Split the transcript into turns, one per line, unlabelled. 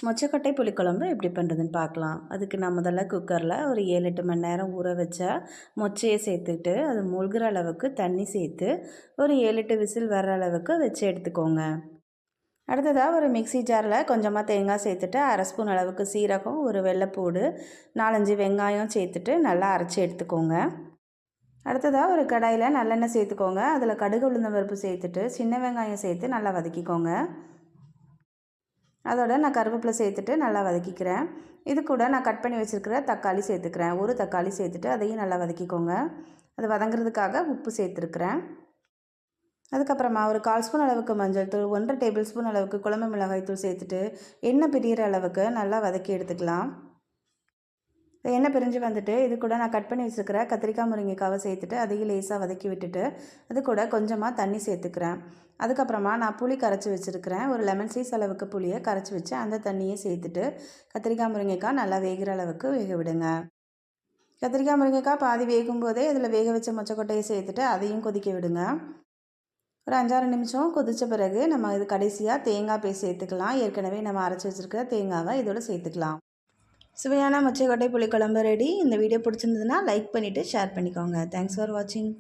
மொச்சக்கொட்டை புளிக்குழம்பு எப்படி பண்ணுறதுன்னு பார்க்கலாம். அதுக்கு நான் முதல்ல குக்கரில் ஒரு 7-8 மணி நேரம் ஊற வச்ச மொச்சையை சேர்த்துட்டு அது மூழ்கிற அளவுக்கு தண்ணி சேர்த்து ஒரு 7-8 விசில் வர்ற அளவுக்கு வச்சு எடுத்துக்கோங்க. அடுத்ததாக ஒரு மிக்சி ஜாரில் கொஞ்சமாக தேங்காய் சேர்த்துட்டு 1/2 ஸ்பூன் அளவுக்கு சீரகம், ஒரு வெள்ளைப்பூடு, 4-5 வெங்காயம் சேர்த்துட்டு நல்லா அரைச்சி எடுத்துக்கோங்க. அடுத்ததாக ஒரு கடாயில் நல்லெண்ணெய் சேர்த்துக்கோங்க. அதில் கடுகு உளுந்தம் பருப்பு சேர்த்துட்டு சின்ன வெங்காயம் சேர்த்து நல்லா வதக்கிக்கோங்க. அதோட நான் கருவேப்பிலை சேர்த்துட்டு நல்லா வதக்கிக்கிறேன். இது கூட நான் கட் பண்ணி வச்சுருக்கிற தக்காளி சேர்த்துக்கிறேன். ஒரு தக்காளி சேர்த்துட்டு அதையும் நல்லா வதக்கிக்கோங்க. அது வதங்குறதுக்காக உப்பு சேர்த்துருக்குறேன். அதுக்கப்புறமா ஒரு 1/4 ஸ்பூன் அளவுக்கு மஞ்சள் தூள், 1 டேபிள் ஸ்பூன் அளவுக்கு குழம்பு மிளகாய் தூள் சேர்த்துட்டு எண்ணெய் பிரிகிற அளவுக்கு நல்லா வதக்கி எடுத்துக்கலாம். எண்ணெய் பிரிஞ்சு வந்துட்டு இது கூட நான் கட் பண்ணி வச்சுருக்கிற கத்திரிக்காய் முருங்கைக்காவை சேர்த்துட்டு அதையும் லேசாக வதக்கி விட்டுட்டு அது கூட கொஞ்சமாக தண்ணி சேர்த்துக்கிறேன். அதுக்கப்புறமா நான் புளி கரைச்சி வச்சுருக்கிறேன். ஒரு லெமன் சைஸ் அளவுக்கு புளியை கரைச்சி வச்சு அந்த தண்ணியை சேர்த்துட்டு கத்திரிக்காய் முருங்கைக்காய் நல்லா வேகிற அளவுக்கு வேக விடுங்க. கத்திரிக்காய் முருங்கைக்காய் பாதி வேகும் போதே இதில் வேக வச்ச மொச்சக்கொட்டையை சேர்த்துட்டு அதையும் கொதிக்க விடுங்க. ஒரு 5-6 நிமிஷம் கொதித்த பிறகு நம்ம இது கடைசியாக தேங்காய் பேஸ்ட் சேர்த்துக்கலாம். ஏற்கனவே நம்ம அரைச்சி வச்சுருக்கிற தேங்காவை இதோட சேர்த்துக்கலாம். சுவையான மொச்சக்கொட்டை புளிக்குழம்பு ரெடி. இந்த வீடியோ பிடிச்சிருந்ததுன்னா லைக் பண்ணிவிட்டு ஷேர் பண்ணிக்கோங்க. தேங்க்ஸ் ஃபார் வாட்சிங்.